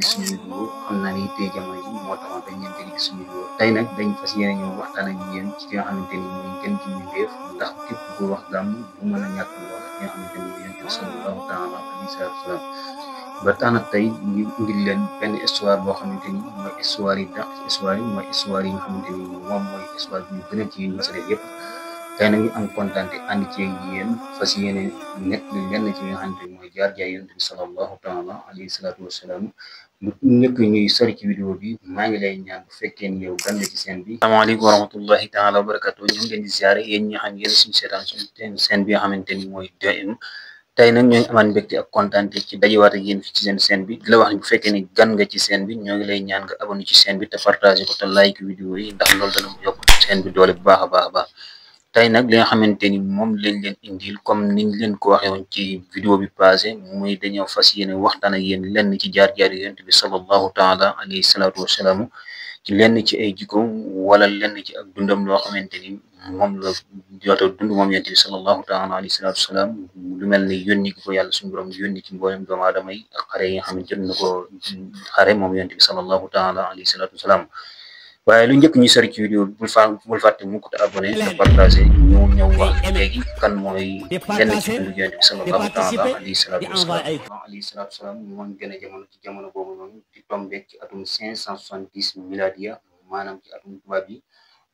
suñu vidéo xam naa ni tey jamono ji moo taxoon dañ leen di gis suñu vidéo tey nag dañ fas yéene ñëw waxtaan ak yéen ci ki nga xamante ni mooy gën ci mbindeef ndax képp ku wax gàmm bu mën a ñàkk wax ki nga xamante ni mooy yonent bi sallallahu taala alayhi salaatu wasalaam ba tax na tey ñu indil leen benn histoire boo xamante ni mooy histoire yi dàq ci histoire yi mooy histoire yi nga xamante ni moom mooy histoire bi ñu gën a ci ñu sare yëpp tey nag ñu am kontaan te ànd ci yéen fas yéene nekk li lenn ci li nga xamante ni mooy jaar jaay yonent bi sallallahu taala alayhi salaatu wasalaam lu nekk ñuy sori ci vidéo bi maa ngi lay ñaan bu fekkee ni yow gan ci seen bi asalaamaaleykum wa rahmatullahi taala wa barakatu ñu ngi leen di ziare yéen ñi xam yéen suñu seetaan suñu seen bi nga xamante ni mooy 2M tey nag ñooy amaan mbégte ak kontaan ci dajewaat ak yéen fi ci seen seen bi di la wax ni bu fekkee ni gan nga ci seen bi ñoo ngi lay ñaan nga abonné ci seen bi te partagé ko te like vidéo yi ndax loolu dana yokk seen bi doole bu baax a baax a baax tey nag li nga xamante ni moom lañ leen indil comme niñ leen ko waxee woon ci vidéo bi passé muy dañoo fas yéene waxtaan ak yéen lenn ci jaar-jaar yonent bi sallallahu taala alayhi salaatu wasalaam ci lenn ci ay jikkoom wala lenn ci ak dundam loo xamante ni moom la jota dund moom yonent bi sallallahu taala alayhi salaatu wasalaam lu mel ni yónni ko yàlla suñu borom yónni ci mboolem doomu aadama yi ak xare yi nga xam ne jot na ko xare moom yonent bi sallallahu taala alayhi salaatu wasalaam waaye lu njëkk ñu sori ci vidéo bi bul fàtte mukk te abonné te partagé ñu ñëw wax léegi kan mooy lenn ci dundu yonent bi sallallahu taala alayhi salaatu wasalaam moom gën a jamono ci jamono boobu noonu di tombeek ci atum 570 miladiya maanaam ci atum tubaab bi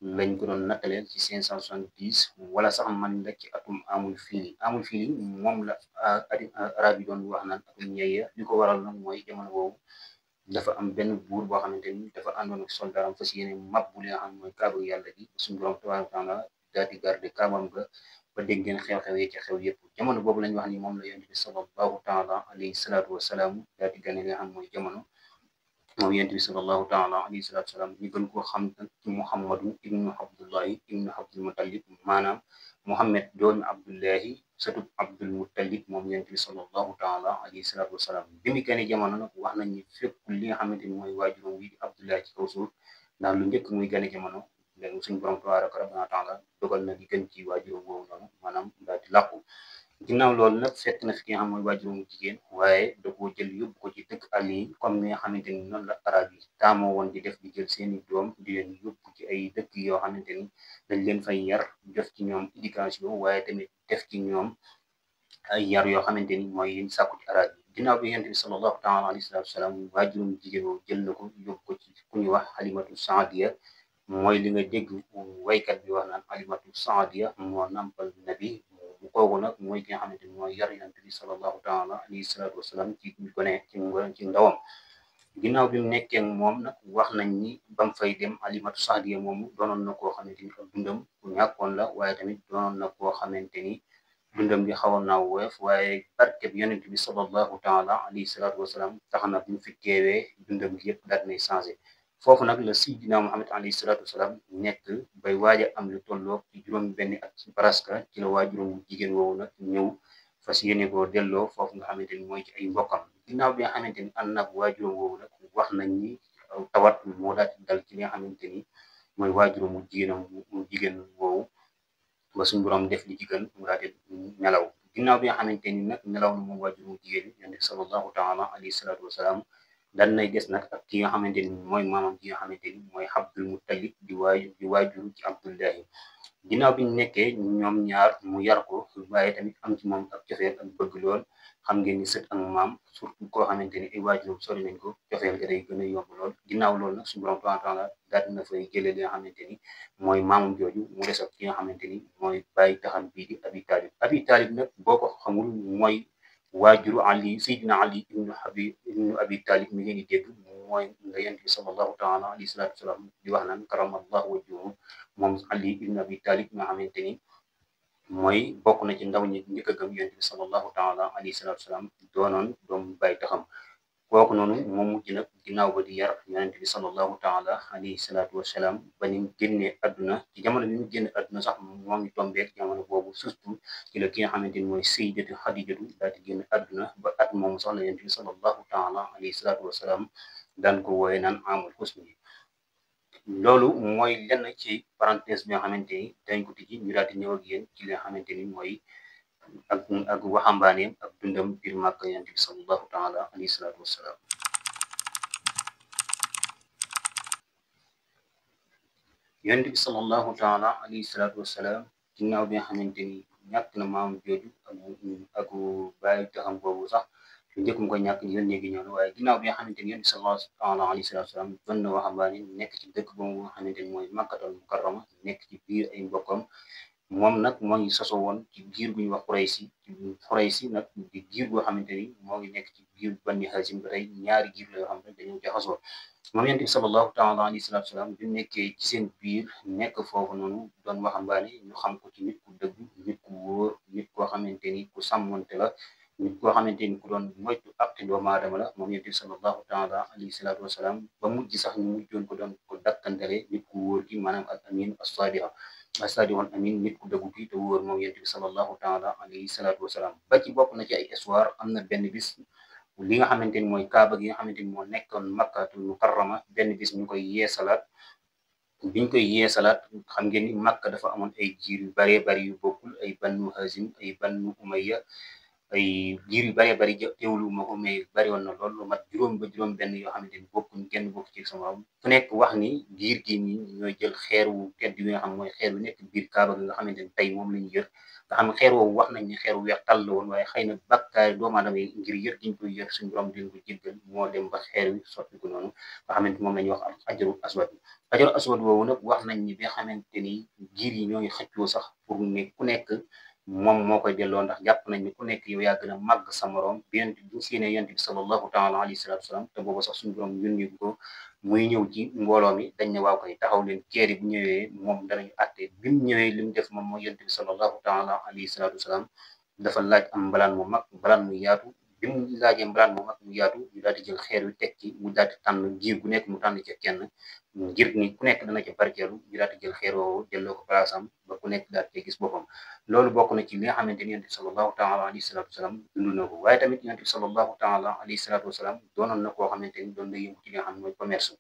lañ ko doon nattaleel ci 570 wala sax man rek ci atum amul fiili moom la arab yi doon wax naan atum ñeya li ko waral nag mooy jamono boobu dafa am benn buur boo xamante ni dafa àndoon ak soldaaram fas yéene mab bu li nga xam mooy kaaba yàlla gi suñu borom tabaaraka taala daal di garde kaabam ga ba dégg ngeen xew-xew yi ci xew yëpp jamono boobu lañ wax ni moom la yonent bi sallallahu taala alayhi salaatu wasalaam daal di gane li nga xam mooy jamono moom yonent bi sallallahu taala alayhi salaatu wasalaam ñu gën koo xam ci muhammadu ibnu abdullahi ibnu abdul mutalib maanaam muhammad doomi abdullahi satub abdul mutalib moom yonent bi sallallahu taala alayhi salaatu wasalaam bi mu gane jamono nag wax nañ ni fépp li nga xamante ni mooy waajuram wi di abdullahi ci kaw suuf ndax lu njëkk muy gane jamono léegi suñu borom tabaaraka rabbana taala dogal na di gën ci waajuram boobu noonu maanaam daal di làqu ginnaaw loolu nag fekk na fi ki nga xam mooy waajuram jigéen waaye da koo jël yóbbu ko ci dëkk àll yi comme ni nga xamante ni noonu la arab yi taamoo woon di def di jël seeni doom di leen yóbbu ci ay dëkk yoo xamante ni dañ leen fay yar def ci ñoom éducation waaye tamit def ci ñoom ay yar yoo xamante ni mooy yiñ sàkku ci arab yi ginnaaw bi yonent bi sallallahu taala alayhi salaatu wasalaam waajuram jigéen boobu jël na ko yóbbu ko ci ku ñuy wax xalimatu saadiya mooy li nga dégg waykat bi wax naan xalimatu saadiya moo nampal nabi kooku nag mooy ki nga xamante ni mooy yar yonent bi sallallahu taala alayhi salaatu wasalaam ci gone ci ndawam ginnaaw bi mu nekkee moom nag wax nañ ni bam fay dem alimatu saadiya moomu doonoon na koo xamante ni ak dundam ku ñàkkoon la waaye tamit doonoon na koo xamante ni dundam gi xawoon naa woyof waaye barke bi yonent bi sallallahu taala alayhi salaatu wasalaam tax na bu fi teewee dundam gi yëpp daal dinay changé foofu nag la Seydina Muhammad alayhi salaatu wasalaam nekk bay waaj a am lu tolloo ci juróom benni at presque ci la waajuram jigéen woowu nag ñëw fas yéene koo delloo foofu nga xamante ni mooy ci ay mbokkam ginnaaw bi nga xamante ni ànd nag waajuram woowu nag wax nañ ni tawat moo daal di dal ci li nga xamante ni mooy waajuram mu jigéen woowu ba suñu borom def li ci gën mu daal di nelaw ginnaaw bi nga xamante ni nag nelaw na moom waajuram jigéen yonent sallallahu taala alayhi salaatu wasalaam daan nay des nag ak ki nga xamante ni mooy maamam ki nga xamante ni mooy Abdul Muttalib di waajur ci Abdullahi ginnaaw bi ñu nekkee ñoom ñaar mu yar ko waaye tamit am ci moom ak cofeel ak bëgg lool xam ngeen ni sët ak maam surtout koo xamante ni ay waajuram sori nañ ko cofeel ga day gën a yomb lool ginnaaw loolu nag suñu borom tabaaraka taala daal dina fay jëlee li nga xamante ni mooy maamam jooju mu des ak ki nga xamante ni mooy bàyyi taxam bii di Abi Talib nag boo ko xamul mooy waajuru Ali Seydina Ali ibnu Abi Talib mi ngeen di dégg mooy nga yonent bi sallallahu taala alayhi salaatu wasalaam di wax naan karamallahu wajhahu moom Ali ibnu Abi Talib nga xamante ni mooy bokk na ci ndaw ñi njëkk a gëm yonent bi sallallahu taala alayhi salaatu wasalaam doonoon doom bàyyi taxam kooku noonu moom mujj nag ginnaaw ba di yar yonent bi sallallahu taala alayhi salaatu wasalaam ba ni mu génnee àdduna ci jamono bi mu génne àdduna sax moo ngi tombeek jamono boobu surtout ci la ki nga xamante ni mooy Sayyidatu Xadijatu daal di génn àdduna ba at moomu sax la yonent bi sallallahu taala alayhi salaatu wasalaam daan ko wooye naan amul xusni loolu mooy lenn ci parenthèse bi nga xamante ni dañ ko tijji ñu daal di ñëw ak yéen ci li nga xamante ni mooy ak waxambaaneem ak dundam biir Màkka yonent bi sallallahu taala alayhi salaatu wasalaam yonent bi sallallahu taala alayhi salaatu wasalaam ginnaaw bi nga xamante ni ñàkk na maam jooju ak bàyyi taxam boobu sax njëkk mu ko ñàkk yónnee gi ñëw na waaye ginnaaw bi nga xamante ni yonent bi sallallahu taala alayhi salaatu wasalaam doon na waxambaane nekk ci dëkk boobu nga xamante ni mooy makkatal mukarrama nekk ci biir ay mbokkam moom nag moo ngi soso woon ci giir gu ñu wax Xuraysi nag di giir goo xamante ni moo ngi nekk ci biir Bani Haasim ba tey ñaari giir la yoo xam ne dañoo jaxasoo moom yonent bi sallallahu taala alayhi salaatu wasalaam bi nekkee ci seen biir nekk foofu noonu doon waxambaane ñu xam ko ci nit ku dëgg nit ku wóor nit koo xamante ni ku sàmmonte la nit koo xamante ni ku doon moytu ak doomu aadama la moom yonent bi sallallahu taala alayhi salaatu wasalaam ba mujj sax ñu mujjoon ko doon ko dakkantale nit ku wóor gi maanaam al amin as-sadiqul amin nit ku dëggu gi te wóor moom yonent bi sallallahu taala alayhi salaatu wasalaam ba ci bokk na ci ay histoire am na benn bis li nga xamante ni mooy kaaba gi nga xamante ni moo nekkoon makkatul mukarrama benn bis ñu koy yeesalaat biñ koy yeesalaat xam ngeen ni makka dafa amoon ay jiir yu baree bari yu bokkul ay bannu Haasim ay bannu Umayya ay jiir yu baree bari teewlu ma ko mais bari woon na lool lu mat juróom ba juróom benn yoo xamante ni bokkuñ kenn bokk ci sama morom fu nekk wax ni giir gi ni ñooy jël xeer wu tedd bi nga xam mooy xeer wu nekk biir kaaba gi nga xamante ni tey moom lañu jër nga xam ne xeer woowu wax nañ ne xeer wu weex tàll la woon waaye xëy na bakkaay doomu aadama yi ngir yër giñ koy yër suñu borom di ko jéggal moo dem ba xeer wi soppiku noonu nga xamante moom la ñuy wax ajaru aswad ajaru aswad woowu nag wax nañ ni bi nga xamante ni giir yi ñoo ngi xëccoo sax pour ne ku nekk moom moo koy delloo ndax jàpp nañ ni ku nekk yow yaa gën a màgg sa morom bi bu séenee yonent bi sallallahu taala alayhi salaatu wasalaam te boobu sax suñu borom yónni ko muy ñëw ci mbooloo mi dañ ne waaw koy taxaw leen keeri bu ñëwee moom danañu àtte bi mu ñëwee li mu def moom mooy yonent bi sallallahu taala alayhi salaatu wasalaam dafa laaj am mbalaan mu mag mbalaan mu yaatu bi mu laajee mbalaan mu mag mu yaatu ñu daal di jël xeer wi teg ci mu daal di tànn giir gu nekk mu tànn ca kenn ngir ni ku nekk dana ca barkeelu ñu daal di jël xeer woowu delloo ko place am ba ku nekk daal di gis boppam loolu bokk na ci li nga xamante ni yonent bi sallallahu taala alayhi salaatu wasalaam dund na ko waaye tamit yonent bi sallallahu taala alayhi salaatu wasalaam doonoon na koo xamante ni doon na yëngu ci li nga xam ne mooy commerce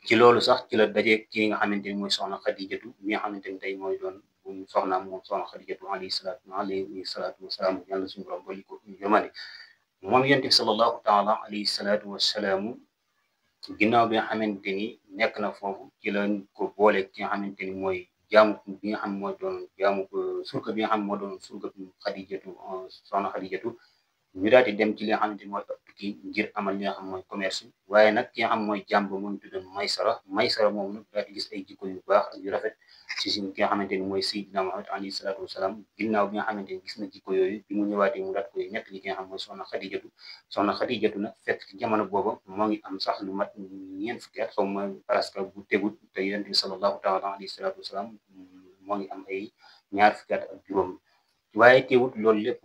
ci loolu sax ci la dajee ki nga xamante ni mooy soxna Xadijatu mi nga xamante ni tey mooy doon soxnaam moom soxna Xadijatu alayhi salaatu wasalaam yàlla suñu borom bali ko yërmande moom yonent bi sallallahu taala alayhi salaatu wasalaam ginnaaw bi nga xamante ni nekk na foofu ci lañ ko boole ki nga xamante ni mooy jaamu bi nga xam mooy doon jaamu surga bi nga xam moo doon surga Xadijatu soxna Xadijatu ñu daal di dem ci li nga xamante ni mooy tukki ngir amal li nga xam mooy commerce waaye nag ki nga xam mooy jàmb moom tuddoon Maysara moom nag daal di gis ay jikko yu baax ak yu rafet ci si ki nga xamante ni mooy Seydina Muhammad alayhi salaatu wasalaam ginnaaw bi nga xamante ni gis na jikko yooyu bi mu ñëwaatee mu daat koy ñett li ki nga xam mooy soxna Xadijatu nag fekk ci jamono booba moo ngi am sax lu mat ñeent fukki at xaw ma presque bu tegut te yonent bi sallallahu taala alayhi salaatu wasalaam moo ngi am ay ñaar fukki at ak juróom waaye teewut loolu lépp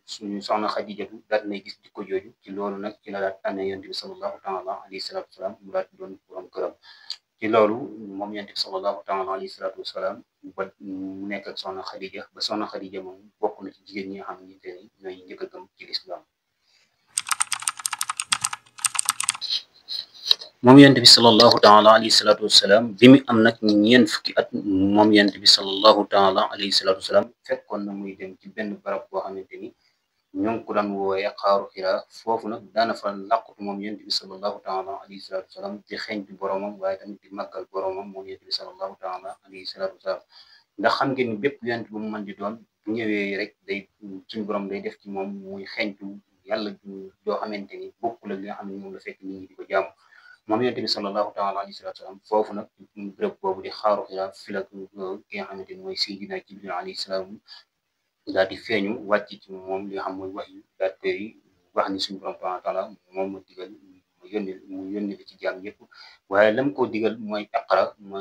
suñu soxna Xadijatu daal nay gis jikko jooju ci loolu nag ci la daal tànne yonent bi sallallahu taala alayhi salaatu wasalaam mu daal doon borom këram ci loolu moom yonent bi sallallahu taala alayhi salaatu wasalaam ba mu nekk ak soxna Xadija ba soxna Xadija moom bokk na ci jigéen ñi nga xam ne ñooy njëkk a gëm ci lislaam moom yonent bi sallallahu taala alayhi salaatu wasalaam bi mu am nag ñeent fukki at moom yonent bi sallallahu taala alayhi salaatu wasalaam fekkoon na muy dem ci benn barab boo xamante ni ñoo ngi ko daan woowee xaaru Xiraa foofu nag daana fa làqutu moom yonent bi sallallahu taala alayhi salaatu wasalaam di xeeñtu boromam waaye tamit di màggal boromam moom yonent bi sallallahu taala alayhi salaatu wasalaam ndax xam ngeen ni bépp yonent bu mu mën di doon bu ñëwee rek day suñu borom day def ci moom muy xeeñtu yàlla doo xamante ni bokkul ak li nga xam ne moom la fekk nit ñi di ko jaamu moom yonent bi sallallahu taala alayhi salaatu wasalaam foofu nag béréb boobu di xaaru Xiraa fi la ki nga xamante ni mooy Seydina Jibril alayhi salaam daal di feeñu wàcc ci moom li nga xam mooy wax yu daal koy wax ni suñu borom subhanahu wa taala moom ma digal mu yónni la ci jaam yëpp waaye lam ko digal mooy iqra ma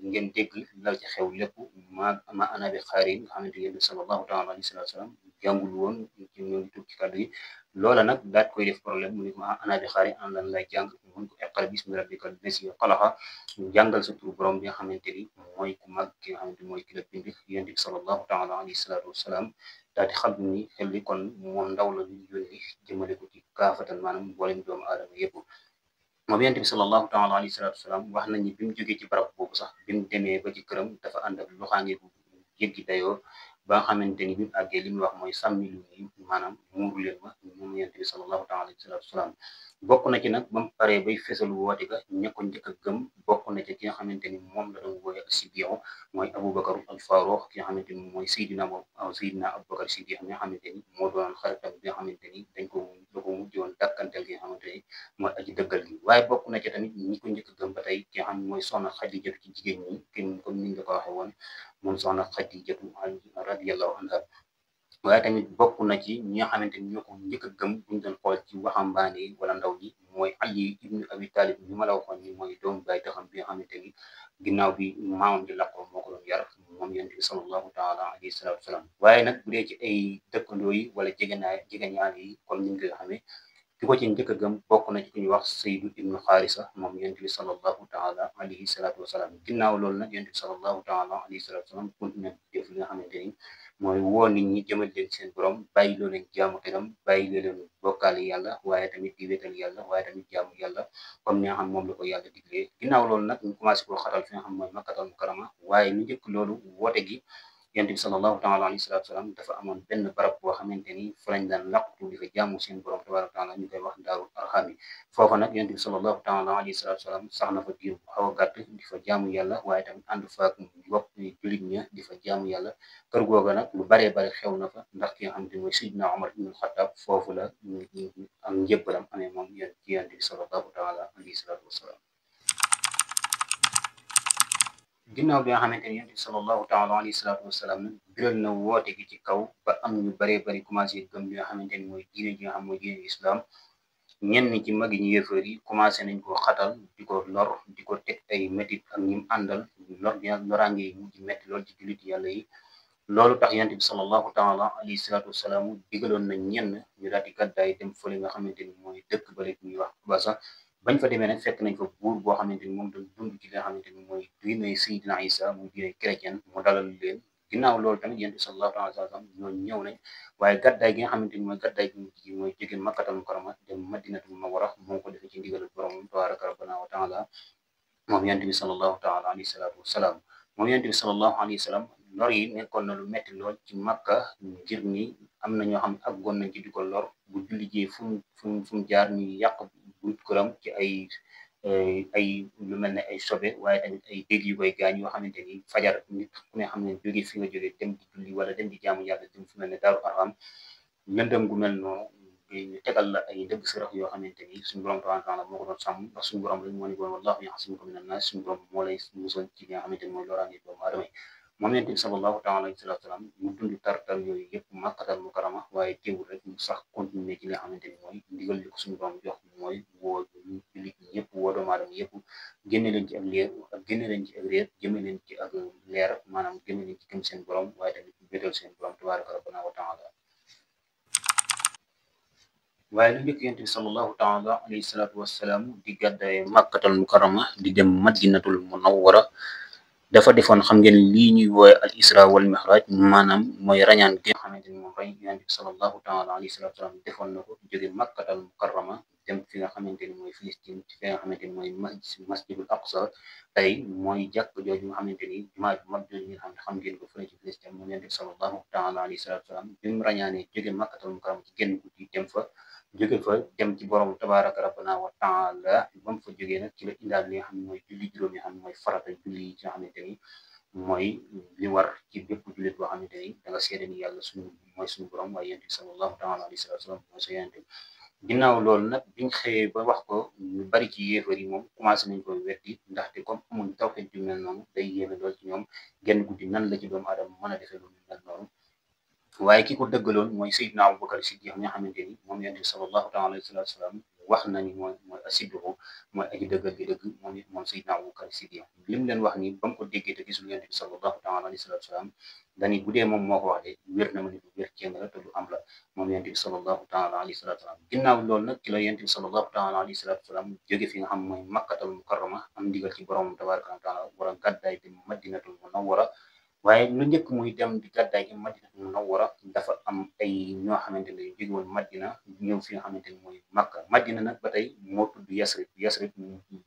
ngeen dégg la ci xew lépp ma ana bi xaarin nga xamante ni sallallahu taala alayhi wa sallam jàngul woon ci ñoo ngi tudd ci kàddu yi loola nag daat koy def problème mu ne ma ana bi xaarin an lan lay jàng mun ko iqra bismi rabbika lasi xalaqa jàngal sa tur borom bi nga xamante ni mooy ku mag ki nga xamante mooy ki la bind yonent bi sallallahu taala alayhi salaatu wasalaam daal di xam ni xel li kon moom ndaw la ñu yónni jëmale ko ci kaafatan maanaam mboolem doomu aadama yëpp moom yonent bi sallallahu taala alayhi salaatu wasalaam wax nañ ni bi mu jógee ci barab boobu sax bi mu demee ba ci këram dafa ànd ak loxaange bu jéggi dayoo ba nga xamante ni bi mu àggee li mu wax mooy sàmmi lu ni maanaam muuru leen ma moom yonent bi sallallahu taala alayhi wa sallam bokk na ci nag ba mu paree bay fesal woote ga ña ko njëkk a gëm bokk na ci ki nga xamante ni moom la doon wooye Sidiq mooy Aboubacar al Faruq ki nga xamante ni mooy Seydina Aboubacar Sidiq mi nga xamante ni moo doon xaritam bi nga xamante ni dañ ko mujj woon dàkkantel gi nga xamante ni mooy aji dëggal gi waaye bokk na ci tamit ñi ko njëkk a gëm ba tey ki nga xam ne mooy soxna Xadijatu ci jigéen ñi kenn comme niñ la ko waxee woon moom soxna Xadijatu radiyallahu anha waaye tamit bokk na ci ñi nga xamante ni ñoo ko njëkk a gëm buñ doon xool ci waxambaane yi wala ndaw ñi mooy Ali ibnu Abi Talib bi ma la waxoon ni mooy doomu baay taxam bi nga xamante ni ginnaaw bi maamam di làqoo moo ko doon yar moom yonent bi sallallahu taala alayhi wa sallam waaye nag bu dee ci ay dëkkandoo yi wala jegeñaale yi comme ni nga ko xamee ki ko ci njëkk a gëm bokk na ci ku ñuy wax Saydu ibnu Xaarisa moom yonent bi sallallahu taala alayhi wa sallam ginnaaw loolu nag yonent bi sallallahu taala alayhi wa sallam continué def li nga xamante ni mooy woo nit ñi jëmal leen seen borom bàyyi loo leen jaamu xelam bàyyi loo leen bokkaale yàlla waaye tamit di wéetal yàlla waaye tamit jaamu yàlla comme ni nga xam moom la ko yàlla diglee ginnaaw loolu nag ñu commencé koo xatal fi nga xam mooy makkatal mukarrama waaye lu njëkk loolu woote gi yonent bi sallallahu taala alayhi wa sallam dafa amoon benn barab boo xamante ni fa lañ daan làqatu di fa jaamu seen borom tabaraka taala ñu koy wax daarul arxam foofa nag yonent bi sallallahu taala alayhi wa sallam sax na fa diir bu xaw a gàtt di fa jaamu yàlla waaye tamit ànd faak mbokk jullit ña di fa jaamu yàlla kër googa nag lu baree bari xew na fa ndax ki nga xamante ni mooy Seydina Omar ibn Xattaab foofu la am njëbbalam amee moom yonent bi sallallahu taala alayhi wa sallam ginnaaw bi nga xamante ni yonent bi sallallahu taala alayhi wa sallam nag biral na woote gi ci kaw ba am ñu baree bari commencé gëm li nga xamante ni mooy diine ji nga xam mooy diine islam ñenn ci magi ñu yéefar yi commencé nañ koo xatal di ko lor di ko teg ay métit ak ñim àndal loraange yi mujj métti lool ci jullit yàlla yi loolu tax yonent bi sallallahu taala alayhi wa sallam digaloon nañ ñenn ñu daal di gàddaay dem fële nga xamante ni mooy dëkk ba ñuy wax Basa bañ fa demee nag fekk nañ fa buur boo xamante ni moom doon dund ci li nga xamante ni mooy diine Seydina Isa muy diine chrétien mu dalal leen ginnaaw loolu tamit yonent bi sallallahu alayhi wa sallam ñoo ñëw nañ waaye gàddaay gi nga xamante ni mooy gàddaay gi mooy jóge Makkatal Mukarrama dem Madinatul Munawwara moo ko defee ci ndigalu borom tabaraka rabbana wa taala moom yonent bi sallallahu taala alayhi wa sallam moom yonent bi sallallahu alayhi wa sallam lor yi nekkoon na lu metti lool ci Makka ngir ni am na ñoo xam àggoon nañ ci di ko lor bu julli jee fu mu jaar ñu yàq bunt këram ci ay lu mel ne ay sobe waaye tamit ay dégg yu koy gaañ yoo xamante ni fajar nit ku ne xam ne jóge fi nga jóge dem di julli wala dem di jaamu yàlla dem fu mel ne Daaru Arxam lëndëm gu mel noonu ñu tegal la ay ndëgg sërëx yoo xamante ni suñu borom tabaaraka taala moo ko doon sàmm ndax suñu borom lañ moo ne woon wallaahu ya'simuka mina naas suñu borom moo lay musal ci li nga xamante ni mooy loraange doomu aadama moom yonent bi sallallahu taala alayhi wa sallam mu dund tartar yooyu yëpp Makkatal Mukarrama waaye teewul rek mu sax continuer ci li nga xamante ni mooy ndigal li ko suñu borom jox mooy woo jullit ñëpp woo doomu aadama yëpp génne leen ci ak leer ak génne leen ci ak réer jëme leen ci ak leer maanaam génne leen ci gëm seen borom waaye tamit wéetal seen borom tabaraka rabbana wa taala waaye lu njëkk yonent bi sallallahu taala alayhi wa sallam di gàddaay Makkatal Mukarrama di dem Madinatul Munawwara dafa defoon xam ngeen lii ñuy woowe al isra wal mihraj maanaam mooy rañaan gi nga xamante ni moom rañ yonent bi sallallahu taala alayhi wa sallam defoon na ko jóge Makkatal Mukarrama dem fi nga xamante ni mooy Filistin fi nga xamante ni mooy masjidul aqsa tey mooy jàkk jooju nga xamante ni jumaa ju mag jooju nga xam ngeen ko fële ci Filistin moom yonent bi sallallahu taala alayhi wa sallam bi mu rañaanee jóge Makkatal Mukarrama ci génn guddi dem fa jóge fa dem ci borom tabaraka rabbana wa taala ba mu fa jógee nag ci la indaal li nga xam ne mooy julli juróom yi xam ne mooy farata julli yi nga xamante ni mooy li war ci bépp jullit boo xamante ni da nga seede ni yàlla mooy suñu borom waaye yonent bi sallallahu taala alayhi wa sallam mooy sa yonent ginnaaw loolu nag biñ xëyee ba wax ko ñu bari ci yéefar yi moom commencé nañ ko weddi ndaxte comme amuñ tawxid ju mel noonu day yéeme lool ci ñoom genn guddi nan la ci doomu aadama mën a defee lu mel noonu waaye ki ko dëggaloon mooy Seydina Aboubacar Siddiq nga xamante ni moom yonent bi sallallahu taala alayhi wa sallam wax na ni mooy asidduqu mooy aji dëggal gi dëgg moom Seydina Aboubacar Siddiq li mu leen wax ni ba mu ko déggee te gisul yonent bi sallallahu taala alayhi wa sallam dani bu dee moom moo ko wax de wér na ma ni du wér cee la te du am la moom yonent bi sallallahu taala alayhi wa sallam ginnaaw loolu nag ci la yonent bi sallallahu taala alayhi wa sallam jóge fi nga xam mooy Makkatal Mukarrama am ndigal ci borom tabaraka wa taala war a gàddaay dem Madinatul Munawwara waaye lu njëkk muy dem di gàddaay gi Madinatul Munawwara dafa am ay ñoo xamante ne jóge woon Madina ñëw fi nga xamante ni mooy Makka Madina nag ba tey moo tudd Yasrib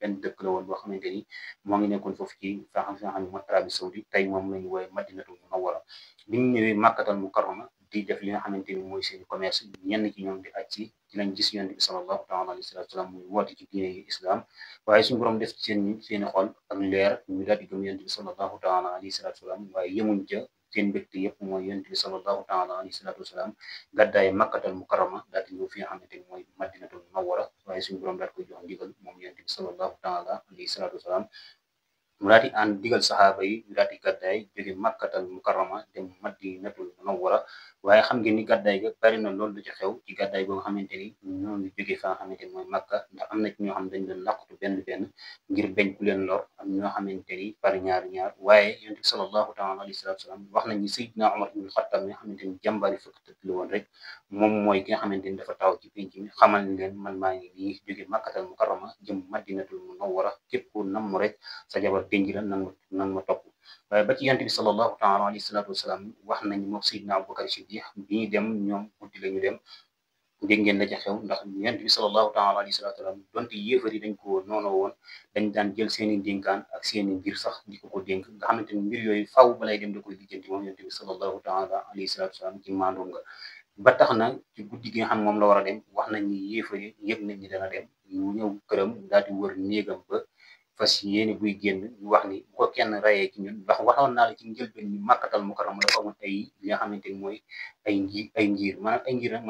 benn dëkk la woon boo xamante ni moo ngi nekkoon foofu ci fa nga xam ne mooy Arabie Saoudite tey moom la ñu woowee Madinatul Munawwara bi ñu ñëwee Makkatal Mukarrama di def li nga xamante ni mooy seen commerce ñenn ci ñoom di aj ci lañ gis yonent bi sallallahu taala alayhi wa sallam muy woote ci diine yi islam waaye suñu borom def ci seeni xol ak leer ñu daal di gëm yonent bi sallallahu taala alayhi wa sallam waaye yemuñ ca seen mbégte yëpp mooy yonent bi sallallahu taala alayhi wa sallam gàddaay makkatal mukarrama daal di ñëw fi nga xamante ni mooy madinatul munawwara waaye suñu borom daal koy jox ndigal moom yonent bi sallallahu taala alayhi wa sallam mu daal di ànd digal saxaaba yi ñu daal di gàddaay jóge makkatal mukarrama dem madinatul munawwara waaye xam ngeen ni gàddaay ga bari na loolu lu ci xew ci gàddaay boo nga xamante ni ñoo ngi jóge fa nga xamante ni mooy makka ndax am na ci ñoo xam dañ doon làqatu benn ngir bañ ku leen lor am ñoo xamante ni par ñaar waaye yonent bi sallallahu taala alayhi wa sallam wax nañ ni Seydina Omar ibn Xattab mi nga xamante ni jàmbaari fukk tëdd la woon rek moom mooy ki nga xamante ni dafa taw ci penc mi xamal ni leen man maa ngi nii jóge makkatal mukarrama jëm madinatul munawwara képp ku namm rek sa jabar denc la nang ma topp waaye ba ci yonent bi sallallahu taala alayhi wa sallam wax nañ moom Seydina Abubakar Siddiq bi ñu dem ñoom guddi la ñu dem dégg ngeen la ca xew ndax yonent bi sallallahu taala alayhi wa sallam donte yéefar yi dañ ko noonu woon dañ daan jël seeni dénkaan ak seeni mbir sax di ko dénk nga xamante ni mbir yooyu faaw balay dem da koy lijjanti moom yonent bi sallallahu taala alayhi wa sallam ci maandoom nga ba tax na ci guddi gi nga xam moom la war a dem wax nañ ni yéefar yi yëg nañ ni dana dem ñu ñëw këram daal di wër néegam ba fas yéene buy génn ñu wax ni bu ko kenn rayee ci ñun ndax waxoon naa la ci njëlbeen ni màkkatal mukarrama dafa amoon ay li nga xamante ni mooy ay ngir maanaam ay ngir nag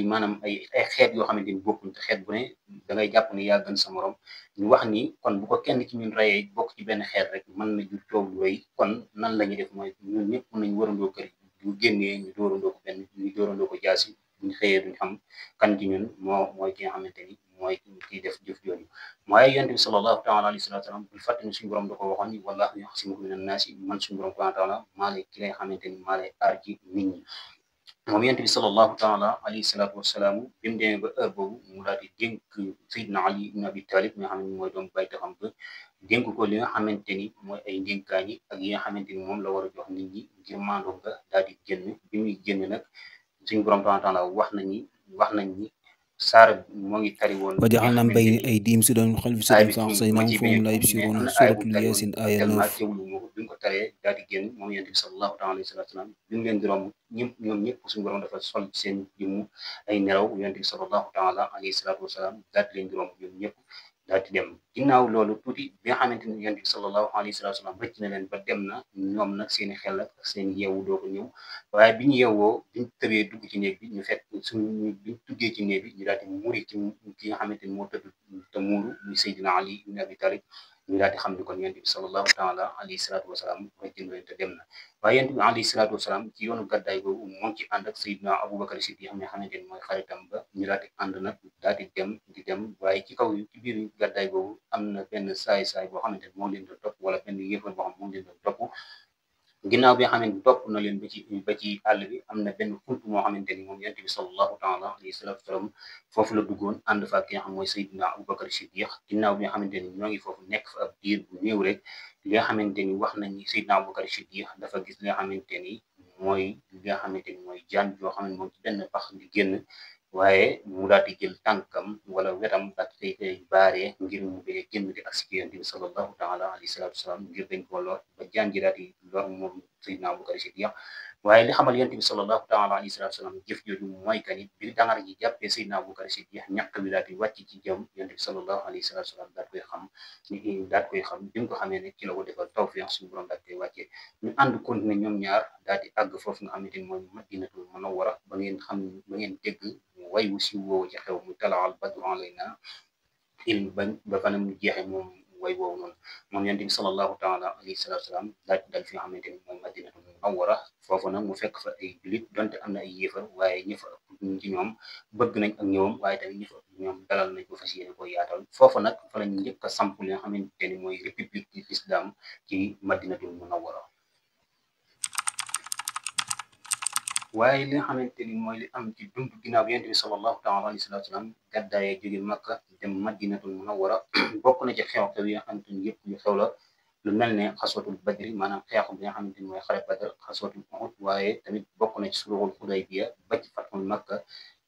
maanaam ay xeet yoo xamante ni bokkuñ te xeet bu ne da ngay jàpp ne yaa gën sa morom ñu wax ni kon bu ko kenn ci ñun rayee bokk ci benn xeet rek mën na jur coow lu rëy kon nan la ñuy def mooy ñun ñëpp nañ warandoo kër bu génnee ñu dóorandoo ko jaasi buñ xëyee duñ xam kan ci ñun mooy ki nga xamante ni mooy kiy def jëf jooju mooy yonent bi sallallahu taala alayhi wa sallam bul fàtte ni suñu borom da ko waxoon ni wallahu yaxsimuka minan naasi man suñu borom subhanahu wa taala maa lay ki lay xamante ni maa lay aar ci nit ñi moom yonent bi sallallahu taala alayhi salaatu wasalaam bi mu demee ba heure boobu mu daal di dénk Seydina Ali ibn Abi Talib mi nga xam ne mooy doom bay taxam ba dénk ko li nga xamante ni mooy ay ndénkaan yi ak yi nga xamante ni moom la war a jox nit ñi ngir maandoo nga daal di génn bi muy génn nag suñu borom subhanahu wa taala wax nañ ni saar moo ngi tari woon وجعلنا من بين أيديهم سدا ومن خلفهم فأغشيناهم فهم لا يبصرون سورة الياسين آية 9 teewlu moo ko bi mu ko taree daal di génn moom yonent bi sallallahu alayhi wa sallam bi mu leen di romb ñoom ñëpp suñu borom dafa sol seen jëmm ay nelaw yonent bi sallallahu taala alayhi wa sallam daal di leen di romb ñoom ñëpp daal di dem ginnaaw loolu tuuti bi nga xamante ni yonent bi sallallahu alayhi wa sallam rëcc na leen ba dem na ñoom nag seen i xel ak seen yeewu doo ko ñëw waaye bi ñu yeewoo biñ tëbee dugg ci néeg bi ñu fekk biñ duggee ci néeg bi ñu daal di muri ci ki nga xamante ni moo tëdd te muuru muy Seydina Ali ibn Abi Talib ñu daal di xam ni kon yonent bi sallallahu taala alayhi salaatu wasalaam rëcc na leen te dem na waaye yonent bi alayhi salaatu wasalaam ci yoonu gàddaay boobu moo ngi ci ànd ak Seydina Aboubacar Siddiq xam ne xamante ni mooy xaritam ba ñu daal di ànd nag daal di dem waaye ci kaw ci biir gàddaay boobu am na benn saay boo xamante ni moo leen doon topp wala benn yëfar boo xam moo leen doon topp ginnaaw bi nga xamante ni topp na leen ba ci àll bi am na benn xunt moo xamante ni moom yonent bi sallallahu taala alayhi salaatu wasalaam foofu la duggoon ànd fa ak ki nga xam mooy Seydina Aboubacar Siddiq ginnaaw bi nga xamante ni ñoo ngi foofu nekk fa ab diir bu néew rek li nga xamante ni wax nañ ni Seydina Aboubacar Siddiq dafa gis li nga xamante ni mooy jaan joo xam ne moom ci benn pax di génn waaye mu daal di jël tànkam wala wetam daal di koy baaree ngir mu bëgg a génn di agsi ci yonent bi sallallahu taala alayhi salaatu wasalaam ngir dañ ko lor ba jaan ji daal di lor moom Seydina Aboubacar Siddiq waaye li xamal yonent bi sallallahu taala alayhi salaatu wasalaam jëf jooju mooy que ni bi dangar ji jàppee Seydina Aboubacar Siddiq ñàkk bi daal di wàcc ci jëm yonent bi sallallahu alayhi salaatu wasalaam daal koy xam bi mu ko xamee ne ci la ko defal tawfiq suñu borom daal koy wàccee ñu ànd continuer ñoom ñaar daal di àgg foofu nga xamante ni mooy Madinatul Munawwara ba ngeen dégg way wu si woowu ci xew mu talaal badru alayna ba fanam mu jeexee moom way woowu noonu moom yonent bi sallallahu taala alayhi salaatu wasalaam daal di dal fi nga xamante ni mooy Madinatul Munawwara foofu nag mu fekk fa ay julit donte am na ay yéefar waaye ñi fa ëpp ci ñoom bëgg nañ ak ñëwam waaye tamit ñi fa ëpp ñoom dalal nañ ko fas yéene ko yaatal foofu nag fa lañ njëkk a samp li nga xamante ni mooy république de l'islam ci Madinatul Munawwara waaye li nga xamante ni mooy li am ci dund ginnaaw bi yonent bi sallallahu taala alayhi wa sallam gàddaayee jóge Makka dem Madinatul Munawwara bokk na ci xew-xew yi nga xamante ni yëpp yu xew la lu mel ne xaswatul badri maanaam xeexu bi nga xamante ni mooy xare Badr xaswatul Uhud waaye tamit bokk na ci sulhul Hudaybiya ba ci fatxul Makka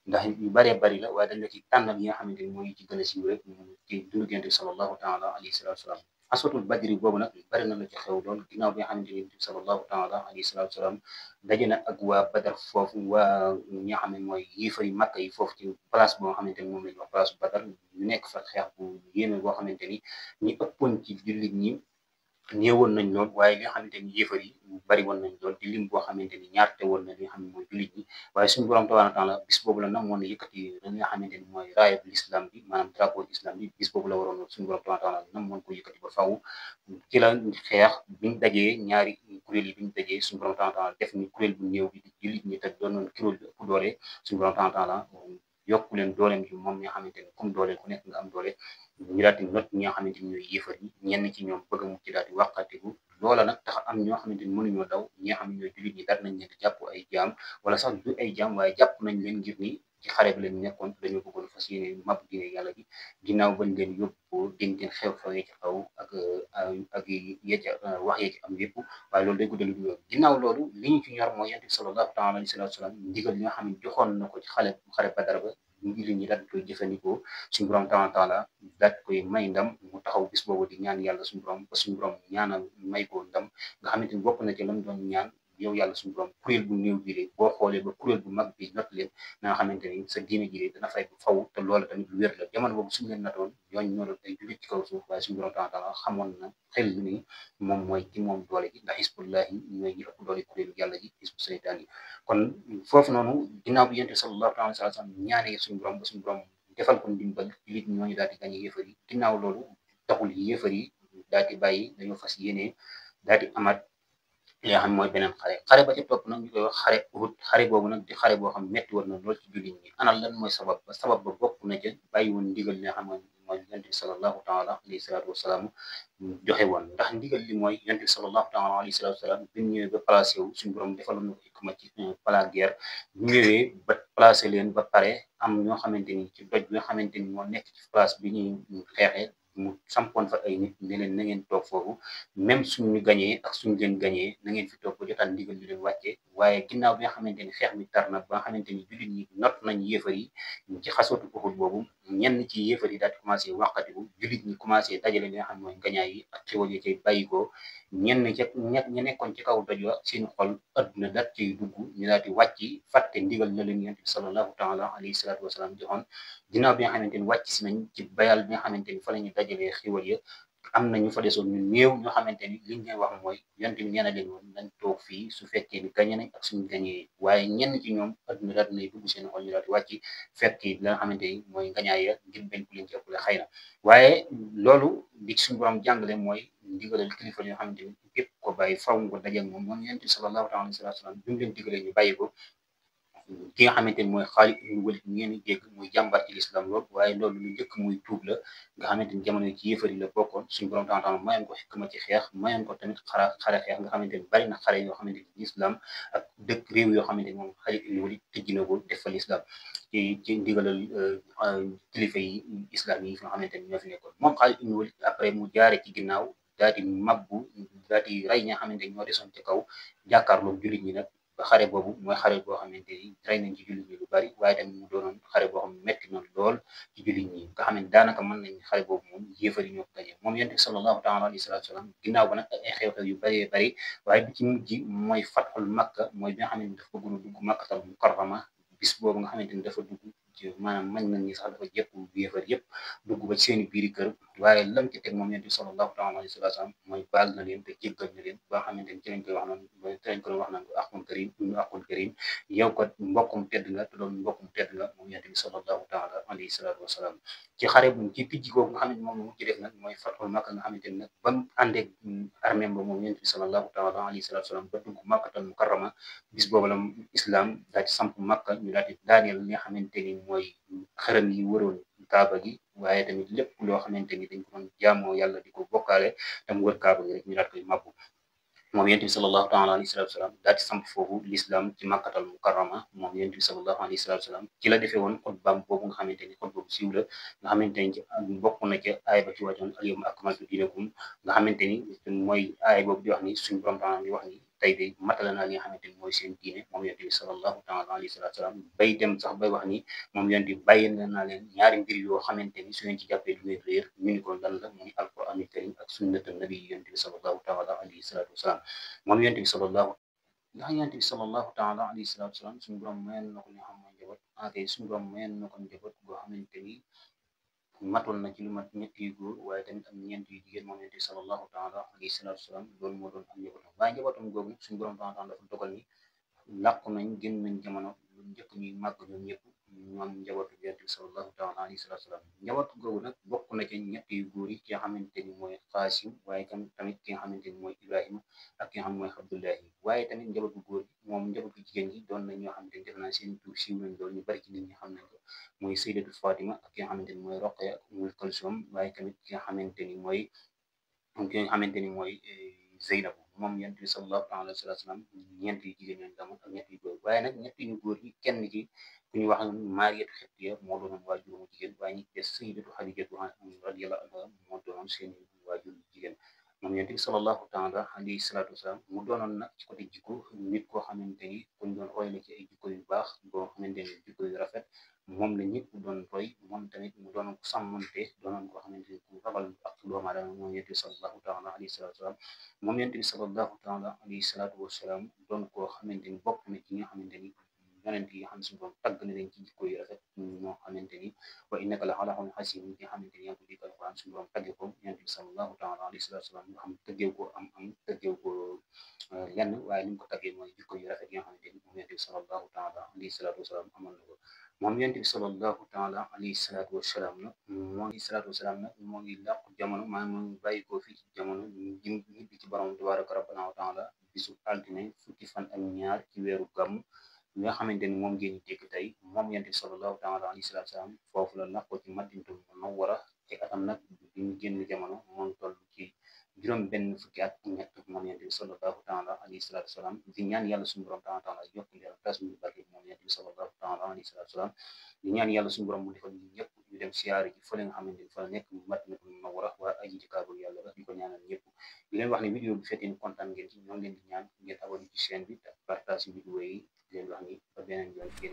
ndax yu bëree bëri la waaye dañ la ci tànnal yi nga xamante ni mooy ci gën a siiw rek ci dund yonent bi sallallahu taala alayhi wa sallam aswatul badri boobu nag bari na la ci xew lool ginnaaw bi nga xamante ni sallallahu taala alayhi salaatu salaam daje na ak waa Badar foofu waa ñi nga xam ne mooy yéefari Makka yi foofu ci place boo xamante ni moom la ñu wax place Badar ñu nekk fa xeex bu yéeme boo xamante ni ñi ëppoon ci jullit ñi néewoon nañ lool waaye li nga xamante ni yéefar yi bari woon nañ lool di lim boo xamante ni ñaarte woon na li nga xam ne mooy jullit ñi waaye suñu borom tabaaraka taala bis boobu la namoon na yëkkati li nga xamante ni mooy raayab l'islam bi maanaam drapeau islam bi bis boobu la waroon suñu borom tabaaraka taala namoon ko yëkkati ba faw ci la xeex biñ dajee ñaari kuréel yi biñ dajee suñu borom tabaaraka taala def ni kuréel bu néew bi di jullit ñi te doon noon kuréel bi ëpp doole suñu borom tabaaraka taala yokku leen dooleem ji moom mi nga xamante ni comme doole ku nekk nga am doole ñu daal di not ñi nga xamante ni ñooy yéefar yi ñenn ci ñoom bëgg mu ci daal di wàqatiku loola nag tax am ñoo xamante ni mënuñoo daw ñi nga xam ne ñooy jullit ñi daal nañ leen di jàpp ay jaam wala sax du ay jaam waaye jàpp nañ leen ngir ni ci xare bi lañ nekkoon dañoo bëggoon fas yéene mab diine yàlla gi ginnaaw bañ leen yóbbu dénk leen xew-xew yi ci xaw ak ya ca wax ya ci am yëpp waaye loolu day guddal du ginnaaw loolu li ñu ci ñor mooy yonent bi sallallahu taala alayhi wa sallam ndigal li nga xam ne joxoon na ko ci xare Badar ba jullit ñi daal di koy jëfandikoo suñu borom taala daal di koy may ndam mu taxaw bis boobu di ñaan yàlla suñu borom ba suñu borom ñaanal may ko ndam nga xamante ni bokk na ci lam doon ñaan yow yàlla suñu borom kuréel bu néew bi de boo xoolee ba kuréel bu mag bi not leen na nga xamante ni sa diine ji de dana fay bu faw te loola tamit lu wér la jamono boobu suñu leen natoon ñooñu ñoo doon ay jullit ci kaw suuf waaye suñu borom taala xamoon na xel ni moom mooy ci moom doole gi ndax hisbullahi ñooy ñi ëpp doole kuréelu yàlla ji hisbu seytaan yi kon foofu noonu ginnaaw bi yonent bi sallallahu alayhi wa sallam ñaanee suñu borom ba suñu borom defal ko ndimbal jullit ñooñu daal di gañe yéefar yi ginnaaw loolu taxul yéefar yi daal di bàyyi dañoo fas yéene daal di amaat li nga xam mooy beneen xare ba ca topp nag ñu koy wax xare Uhud xare boobu nag di xare boo xam metti woon na lool ci jullit ñi ana lan mooy sabab ba bokk na ca bàyyi woon ndigal li nga xam mooy yonent bi sallallahu taala alayhi salaatu wasalaam joxe woon ndax ndigal li mooy yonent bi sallallahu taala alayhi salaatu wasalaam bi ñu ñëwee ba placé wu suñu borom defaloon na ko hikma ci plan guerre bu ñëwee ba placé leen ba pare am ñoo xamante ni ci doj bi nga xamante ni moo nekk ci place bi ñuy xeexee mu sampoon fa ay nit ne leen na ngeen toog foofu même suñu gañee ak suñu leen gañee na ngeen fi toog ba jotaan ndigal li leen wàccee waaye ginnaaw bi nga xamante ni xeex mi tar na ba nga xamante ni jullit ñi not nañ yéefar yi ci xasootu Uhud boobu ñenn ci yéefar yi daal di commencé wàqatiku jullit ñi commencé dajale li nga xam mooy gañaay yi ak xéwal yi cay bàyyi ko ñenn ca ña nekkoon ci kaw doj wa seen xol adduna daat ciy dugg ñu daal di wàcc fàtte ndigal la leen yonent bi sallallahu taala alayhi salaatu wasalaam joxoon ginnaaw bi nga xamante ni wàcc si nañ ci bayal bi nga xamante ni fa la ñu dajalee xéwal ya am na ñu fa desoon ñu néew ñoo xamante ni liñ leen wax mooy yonent bi nee na leen woon nañ toog fii su fekkee ni gañe nañ ak suñu gañee waaye ñenn ci ñoom adduna daal dinay dugg seen xol ñu daal di wàcc fekk la nga xamante ni mooy ngañaay ya ngir bañ ku leen ci ëppale xëy na waaye loolu li suñu borom jàngale mooy ndigalal kilifa yoo xamante ni képp ko bàyyi faw nga daje ak moom moom yonent bi sallallahu alayhi wa sallam bi mu leen digalee ñu bàyyi ko ki nga xamante ni mooy Xaalid ibn Walid ngeen di dégg muy jàmbar ci lislam lool waaye loolu lu njëkk muy tuub la nga xamante ni jamono ci yëfari la bokkoon suñu borom taala mayoon ko xikma ci xeex mayoon ko tamit xare xeex nga xamante ni bari na xare yoo xamante ni lislam ak dëkk réew yoo xamante ni moom Xaalid ibn Walid tëjji na ko def fa lislam ci ndigalal kilifa yi islam yi nga xamante ni ñoo fi nekkoon moom Xaalid ibn Walid après mu jaare ci ginnaaw daal di mabbu daal di rey ñi nga xamante ni ñoo desoon ci kaw jàkkaarloo jullit ñi nag xare boobu mooy xare boo xamante ni rey nañ ci jullit ñi lu bari waaye tamit mu doonoon xare boo xam ne metti na lool ci jullit ñi nga xam ne daanaka mën nañ xare boobu moom yéefari ñoo ko gañe moom yonent bi sallallahu taala alayhi wa sallam ginnaaw ba nag ay xew-xew yu bëree bëri waaye bi ci mujj mooy fatxul makka mooy bi nga xamante ni dafa bëggoon a dugg makkatal mukarrama bis boobu nga xamante ni dafa dugg maanaam mañ nañ ni sax dafa jëpp yéefar yëpp dugg ba ci seeni biiri kër waaye lam ci teg moom yonent bi sallallahu taala alayhi wa sallam mooy baal na leen te jéggal na leen ba nga xamante ni ci lañ koy wax naan ci lañ koy wax naan ko aqul karim ñu aqul karim yow ko mbokkum tedd nga te doon mbokkum tedd nga moom yonent bi sallallahu taala alayhi salaatu wa salaam ci xare bu ci tijji googu nga xam ne moom mu ci def nag mooy fatul makka nga xamante ni nag ba mu àndeeg armée ba moom yonent bi sallallahu taala alayhi salaatu wa salaam ba dugg makkatal mukarrama bis boobu la islam daal di samp makka ñu daal di daaneel li nga xamante ni mooy xërëm yi wëroon kaaba gi waaye tamit lépp loo xamante ni dañ ko doon jaamoo yàlla di ko bokkaale tam wër kaaba gi rek ñu daal koy mabbu moom yonent bi sallallahu taala alayhi salatu wasalam daal di samp foofu l'islam ci makkatal mukarrama moom yonent bi sallallahu alayhi salatu wasalam ci la defee woon xutbaam boobu nga xamante ni xutba bu siiw la nga xamante ni ci bokk na ca aay ba ci wàccoon al yawma akmaltu diinakum nga xamante ni mooy aay boobu di wax ni suñu borom taala di wax ni tey de matala naa li nga xamante ni mooy seen diine moom yonent bi sallallahu taala alayhi wa sallam bay dem sax bay wax ni moom yonent bi bàyyi naa leen ñaari mbir yoo xamante ni su ngeen ci jàppee du ngeen réer ñu ni ko lan la muy alquran karim ak sunnata nabi yonent bi sallallahu taala alayhi wa sallam moom yonent bi sallallahu ndax yonent bi sallallahu taala alayhi wa sallam suñu borom mayoon na ko li nga xam mooy njaboot akay suñu borom mayoon na ko njaboot goo xamante ni matoon na ci lu mat ñett yu góor waaye tamit am ñeent yu jigéen moom yonent bi sallallahu taala alayhi wa sallam loolu moo doon am njabootam waaye njabootam googu nag suñu borom taala dafa dogal ni làqu nañ génn nañ jamono lu njëkk ñuy màgg ñoom ñëpp ñoom njabootu yonent bi sallallahu taala alayhi wa sallam njaboot googu nag bokk na ci ñett yu góor yi ki nga xamante ni mooy Xaasim waaye tamit ki nga xamante ni mooy Ibrahima ak ki nga xam mooy Abdullahi waaye tamit njabootu góor gi moom njabootu jigéen gi doon nañ ñoo xamante ni def naa seen tur siiw nañ loolu ñu bari ci nit ñi xam nañ ko mooy Sayyidatu Fatima ak ki nga xamante ni mooy Roqaya ak Ummul Kalsum waaye tamit ki nga xamante ni mooy Zeynab moom yonent bi sallallahu alayhi wa sallam ñeent yu jigéen ñooñu damoon ak ñett yu góor waaye nag ñett yu góor yi kenn ci ku ñu wax Maariyatu Xibtiya moo doonoon waajuru jigéen waaye ñi des Sayyidatu Xadijatu radiyallahu anha moo doonoon seen waajuru jigéen moom yonent bi sallallahu taala alayhi salaatu wasalaam mu doonoon nag ci côté jikko nit koo xamante ni kuñ doon roy la ci ay jikko yu baax boo xamante ni jikko yu rafet moom la ñëpp doon roy moom tamit mu doonoon ko sàmmante doonoon ko xamante ni ku ragal ak doomu aadama moom yonent bi sallallahu taala alayhi salaatu wasalaam moom yonent bi sallallahu taala alayhi salaatu wasalaam doon koo xamante ni bokk na ci nga xamante ni yonent yi xam suñu borom tàgg na leen ci jikko yu rafet ñoo xamante ni wa innaka la ala xuluqin aziim nga xamante ni yaa ngi ko dégg alquran suñu borom tàgge ko yonent bi sallallahu taala alayhi salaam nga xam tëggeew ko am tëggeew ko lenn waaye li mu ko tàggee mooy jikko yu rafet yi nga xamante ni moom yonent bi sallallahu taala alayhi salaatu wasalaam amoon na ko moom yonent bi sallallahu taala alayhi salaatu wasalaam nag moo ngi làqu jamono maanaam moo ngi bàyyi ko fii ci jamono jëm ñibbi ci borom tabaraka rabbana wa taala bisu altine fukki fan ak ñaar ci weeru gàmm li nga xamante ni moom ngeen dégg tey moom yonent bi sallallahu taala alayhi salaatu wasalaam foofu la làqoo ci Madinatul Munawwara te atam nag bi mu génn jamono moom toll ci juróom benn fukki at ak ñett moom yonent bi sallallahu taala alayhi salaatu wasalaam di ñaan yàlla suñu borom taala yokk leeram tas ñu barke moom yonent bi sallallahu taala alayhi salaatu wasalaam di ñaan yàlla suñu borom mu defal ñu ñëpp ñu dem siyaare ji fële nga xamante ni fa la nekk Madinatul Munawwara waa aji ci kaabul yàlla la di ko ñaanal ñëpp di leen wax ne vidéo bi fekkee ni kontaan ngeen ci ñoo ngi leen di ñaan ngeen abonné ci chaîne bi te partage vidéo yi di leen wax ni ba beneen yoon ngeen